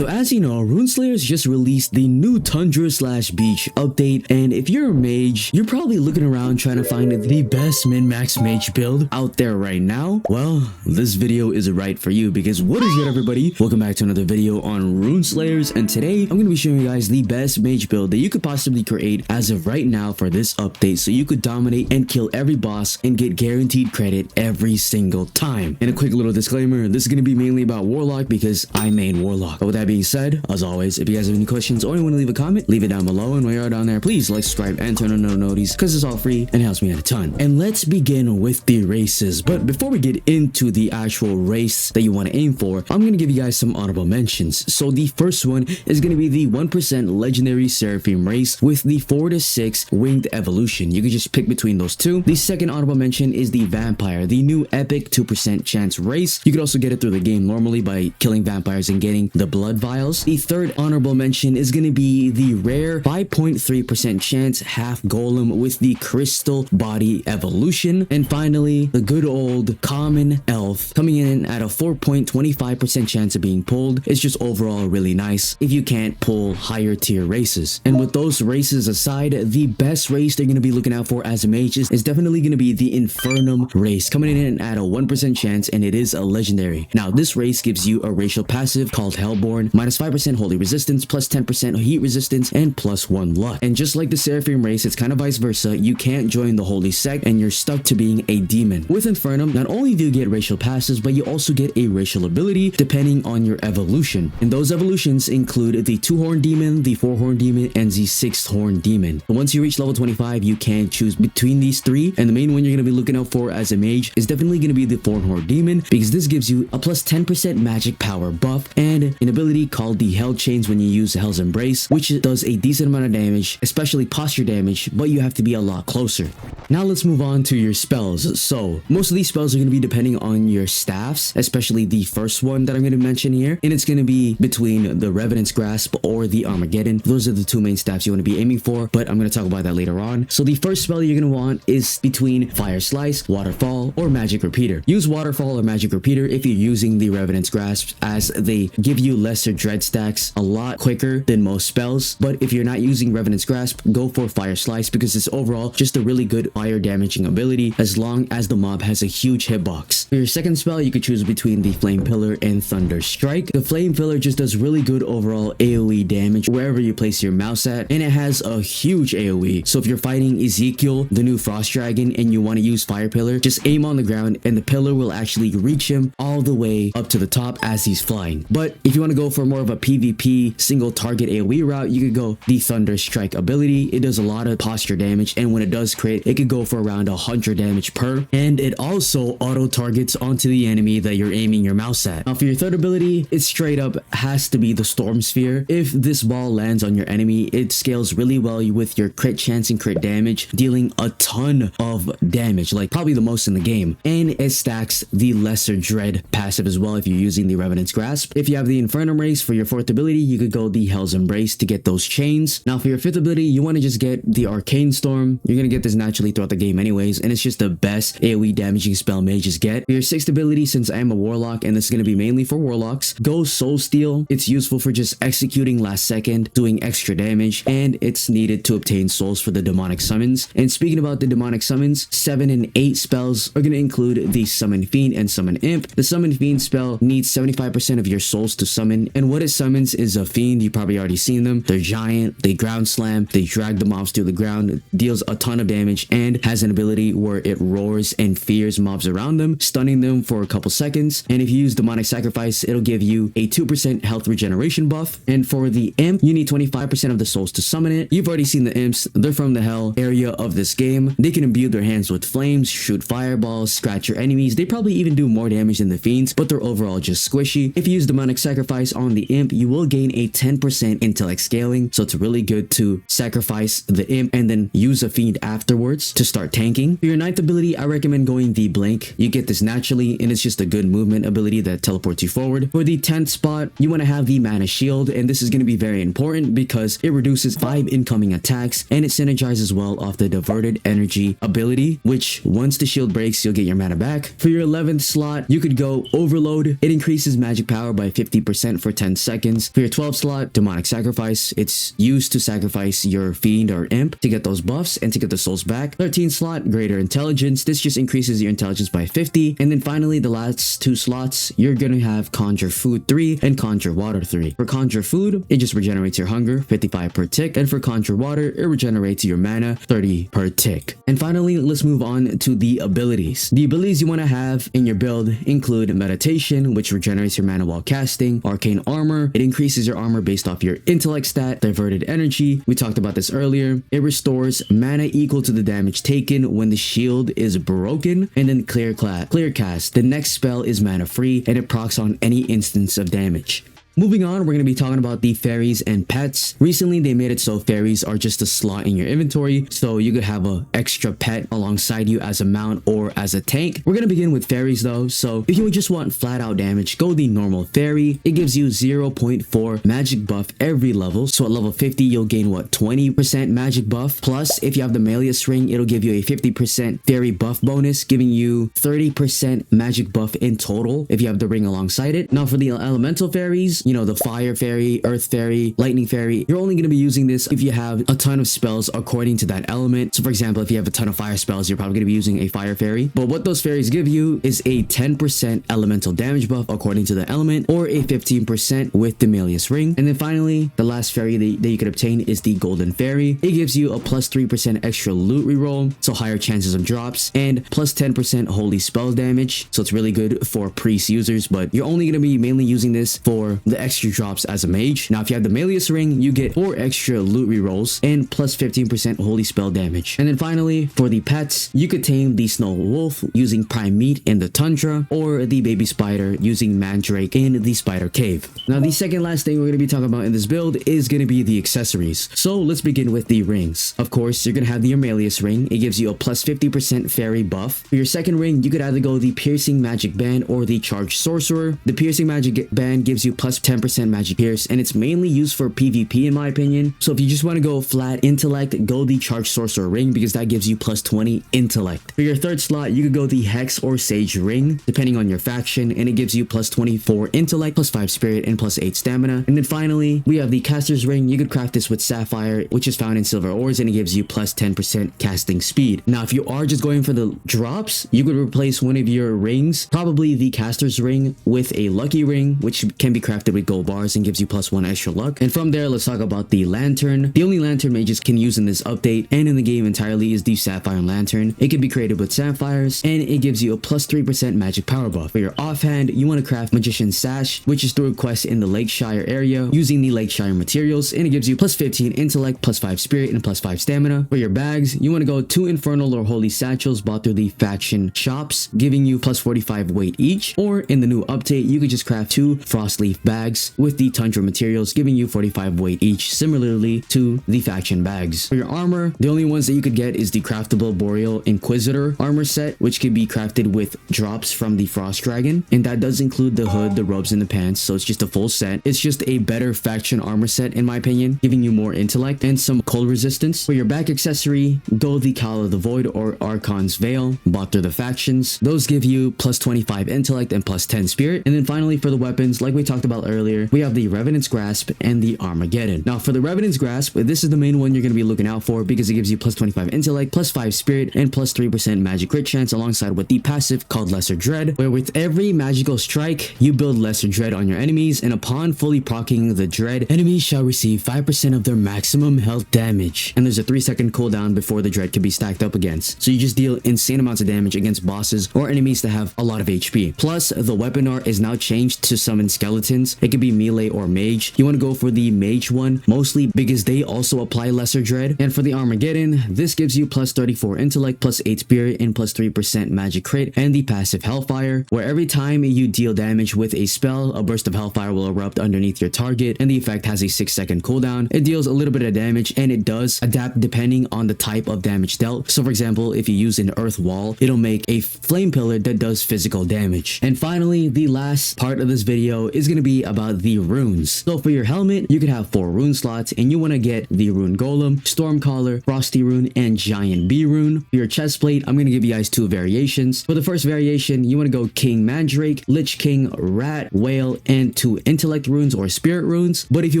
So as you know, RuneSlayers just released the new Tundra / Beach update, and if you're a mage, you're probably looking around trying to find the best min-max mage build out there right now. Well, this video is right for you, because what is good, everybody? Welcome back to another video on RuneSlayers, and today I'm going to be showing you guys the best mage build that you could possibly create as of right now for this update, so you could dominate and kill every boss and get guaranteed credit every single time. And a quick little disclaimer, this is going to be mainly about Warlock because I main Warlock. But with that being said, as always, if you guys have any questions or you want to leave a comment, leave it down below, and while you're down there, please like, subscribe, and turn on notifications because it's all free and helps me out a ton. And let's begin with the races. But before we get into the actual race that you want to aim for, I'm going to give you guys some honorable mentions. So the first one is going to be the 1% legendary Seraphim race with the 4 to 6 winged evolution. You can just pick between those two. The second honorable mention is the vampire, the new epic 2% chance race. You could also get it through the game normally by killing vampires and getting the blood vials. The third honorable mention is going to be the rare 5.3% chance half golem with the crystal body evolution. And finally, the good old common elf coming in at a 4.25% chance of being pulled. It's just overall really nice if you can't pull higher tier races. And with those races aside, the best race they're going to be looking out for as a mage is definitely going to be the Infernum race, coming in at a 1% chance, and it is a legendary. Now this race gives you a racial passive called Hellborn, minus 5% holy resistance, plus 10% heat resistance, and plus 1 luck. And just like the Seraphim race, it's kind of vice versa. You can't join the holy sect and you're stuck to being a demon. With Infernum, not only do you get racial passives, but you also get a racial ability depending on your evolution. And those evolutions include the 2-horn demon, the 4-horn demon, and the 6-horn demon. But once you reach level 25, you can choose between these three, and the main one you're going to be looking out for as a mage is definitely going to be the 4-horn demon, because this gives you a plus 10% magic power buff and an ability called the Hell Chains when you use Hell's Embrace, which does a decent amount of damage, especially posture damage, but you have to be a lot closer. Now let's move on to your spells. So most of these spells are going to be depending on your staffs, especially the first one that I'm going to mention here, and it's going to be between the Revenant's Grasp or the Armageddon. Those are the two main staffs you want to be aiming for, but I'm going to talk about that later on. So the first spell you're going to want is between Fire Slice, Waterfall, or Magic Repeater. Use Waterfall or Magic Repeater if you're using the Revenant's Grasp, as they give you lesser dread stacks a lot quicker than most spells. But if you're not using Revenant's Grasp, go for Fire Slice, because it's overall just a really good fire damaging ability as long as the mob has a huge hitbox. For your second spell, you could choose between the Flame Pillar and Thunder Strike. The Flame Pillar just does really good overall AoE damage wherever you place your mouse at, and it has a huge AoE. So if you're fighting Ezekiel, the new Frost Dragon, and you want to use Fire Pillar, just aim on the ground and the pillar will actually reach him all the way up to the top as he's flying. But if you want to go for more of a PvP single target AoE route, you could go the Thunder Strike ability. It does a lot of posture damage, and when it does crit, it could go for around 100 damage per, and it also auto targets onto the enemy that you're aiming your mouse at. Now for your third ability, it straight up has to be the Storm Sphere. If this ball lands on your enemy, it scales really well with your crit chance and crit damage, dealing a ton of damage, like probably the most in the game, and it stacks the Lesser Dread passive as well if you're using the Revenant's Grasp. If you have the Infernum race for your fourth ability, you could go the Hell's Embrace to get those chains. Now for your fifth ability, you want to just get the Arcane Storm. You're going to get this naturally throughout the game anyways, and it's just the best AoE damaging spell mages get. For your sixth ability, since I am a Warlock and this is going to be mainly for Warlocks, go Soul Steal. It's useful for just executing last second, doing extra damage, and it's needed to obtain souls for the demonic summons. And speaking about the demonic summons, 7 and 8 spells are going to include the Summon Fiend and Summon Imp. The Summon Fiend spell needs 75% of your souls to summon, and what it summons is a fiend. You probably already seen them. They're giant, they ground slam, they drag the mobs to the ground, deals a ton of damage, and has an ability where it roars and fears mobs around them, stunning them for a couple seconds. And if you use Demonic Sacrifice, it'll give you a 2% health regeneration buff. And for the Imp, you need 25% of the souls to summon it. You've already seen the Imps. They're from the hell area of this game. They can imbue their hands with flames, shoot fireballs, scratch your enemies. They probably even do more damage than the fiends, but they're overall just squishy. If you use Demonic Sacrifice on the Imp, you will gain a 10% intellect scaling, so it's really good to sacrifice the Imp and then use a fiend afterwards to start tanking. For your ninth ability, I recommend going the Blink. You get this naturally, and it's just a good movement ability that teleports you forward. For the 10th spot, you want to have the Mana Shield, and this is going to be very important because it reduces 5 incoming attacks, and it synergizes well off the Diverted Energy ability, which once the shield breaks, you'll get your mana back. For your 11th slot, you could go Overload. It increases magic power by 50% for for 10 seconds. For your 12 slot, Demonic Sacrifice, it's used to sacrifice your fiend or imp to get those buffs and to get the souls back. 13 slot, Greater Intelligence, this just increases your intelligence by 50. And then finally, the last 2 slots, you're gonna have Conjure Food 3 and Conjure Water 3. For Conjure Food, it just regenerates your hunger, 55 per tick, and for Conjure Water, it regenerates your mana, 30 per tick. And finally, let's move on to the abilities. The abilities you want to have in your build include Meditation, which regenerates your mana while casting, Arcane Armor, it increases your armor based off your intellect stat, Diverted Energy, we talked about this earlier, it restores mana equal to the damage taken when the shield is broken, and then Clear Cast, the next spell is mana free and it procs on any instance of damage. Moving on, we're going to be talking about the fairies and pets. Recently, they made it so fairies are just a slot in your inventory, so you could have an extra pet alongside you as a mount or as a tank. We're going to begin with fairies though, so if you just want flat out damage, go the normal fairy. It gives you 0.4 magic buff every level, so at level 50, you'll gain what, 20% magic buff? Plus, if you have the Malleus ring, it'll give you a 50% fairy buff bonus, giving you 30% magic buff in total if you have the ring alongside it. Now for the elemental fairies, you know, the fire fairy, earth fairy, lightning fairy, you're only going to be using this if you have a ton of spells according to that element. So for example, if you have a ton of fire spells, you're probably going to be using a fire fairy. But what those fairies give you is a 10% elemental damage buff according to the element, or a 15% with the Malleus ring. And then finally, the last fairy that you could obtain is the golden fairy. It gives you a plus 3% extra loot reroll, so higher chances of drops, and plus 10% holy spell damage. So it's really good for priest users, but you're only going to be mainly using this for the extra drops as a mage. Now if you have the Malleus ring, you get 4 extra loot rerolls and plus 15% holy spell damage. And then finally, for the pets, you could tame the snow wolf using prime meat in the tundra, or the baby spider using mandrake in the spider cave. Now the second last thing we're going to be talking about in this build is going to be the accessories. So let's begin with the rings. Of course, you're going to have the Malleus ring. It gives you a plus 50% fairy buff. For your second ring, you could either go the piercing magic band or the charged sorcerer. The piercing magic band gives you plus 10% magic pierce, and it's mainly used for PvP in my opinion. So if you just want to go flat intellect, go the charged sorcerer ring, because that gives you plus 20 intellect. For your third slot, you could go the hex or sage ring depending on your faction, and it gives you plus 24 intellect, plus 5 spirit, and plus 8 stamina. And then finally, we have the caster's ring. You could craft this with sapphire, which is found in silver ores, and it gives you plus 10% casting speed. Now if you are just going for the drops, you could replace one of your rings, probably the caster's ring, with a lucky ring, which can be crafted with gold bars and gives you plus 1 extra luck. And from there, let's talk about the lantern. The only lantern mages can use in this update and in the game entirely is the sapphire lantern. It can be created with sapphires, and it gives you a plus 3% magic power buff. For your offhand, you want to craft magician's sash, which is through a quest in the Lakeshire area using the Lakeshire materials, and it gives you plus 15 intellect, plus 5 spirit, and plus 5 stamina. For your bags, you want to go 2 infernal or holy satchels bought through the faction shops, giving you plus 45 weight each, or in the new update, you could just craft 2 frost leaf bags with the tundra materials, giving you 45 weight each, similarly to the faction bags. For your armor, the only ones that you could get is the craftable Boreal Inquisitor armor set, which can be crafted with drops from the Frost Dragon, and that does include the hood, the robes, and the pants, so it's just a full set. It's just a better faction armor set in my opinion, giving you more intellect and some cold resistance. For your back accessory, go the Call of the Void or Archon's Veil, bought through the factions. Those give you plus 25 intellect and plus 10 spirit. And then finally, for the weapons, like we talked about earlier, we have the Revenant's Grasp and the Armageddon. Now for the Revenant's Grasp, this is the main one you're going to be looking out for, because it gives you plus 25 intellect, plus 5 spirit, and plus 3% magic crit chance, alongside with the passive called Lesser Dread, where with every magical strike, you build Lesser Dread on your enemies, and upon fully proccing the Dread, enemies shall receive 5% of their maximum health damage. And there's a 3-second cooldown before the Dread can be stacked up against. So you just deal insane amounts of damage against bosses or enemies that have a lot of HP. Plus, the weapon art is now changed to summon skeletons. It could be melee or mage. You want to go for the mage one, mostly because they also apply Lesser Dread. And for the Armageddon, this gives you plus 34 intellect, plus 8 spirit, and plus 3% magic crit, and the passive Hellfire, where every time you deal damage with a spell, a burst of Hellfire will erupt underneath your target, and the effect has a 6-second cooldown. It deals a little bit of damage, and it does adapt depending on the type of damage dealt. So for example, if you use an earth wall, it'll make a flame pillar that does physical damage. And finally, the last part of this video is going to be about the runes. So for your helmet, you could have 4 rune slots and you want to get the rune golem, stormcaller, frosty rune, and giant bee rune. For your chest plate, I'm going to give you guys 2 variations. For the first variation, you want to go king mandrake, lich king, rat, whale, and 2 intellect runes or spirit runes. But if you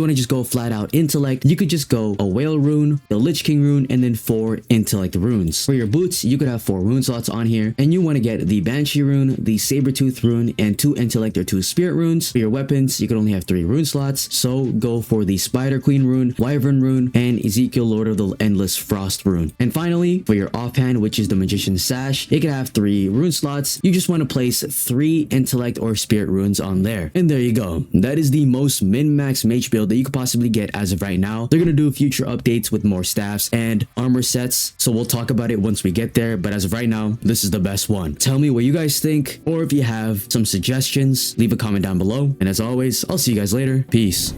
want to just go flat out intellect, you could just go a whale rune, the lich king rune, and then 4 intellect runes. For your boots, you could have 4 rune slots on here, and you want to get the banshee rune, the saber-tooth rune, and 2 intellect or 2 spirit runes. For your weapons, you could only have 3 rune slots, so go for the spider queen rune, wyvern rune, and Ezekiel lord of the endless frost rune. And finally, for your offhand, which is the magician's sash, it could have 3 rune slots. You just want to place 3 intellect or spirit runes on there. And there you go. That is the most min-max mage build that you could possibly get as of right now. They're gonna do future updates with more staffs and armor sets, so we'll talk about it once we get there, but as of right now, this is the best one. Tell me what you guys think, or if you have some suggestions, leave a comment down below. And as always, I'll see you guys later. Peace.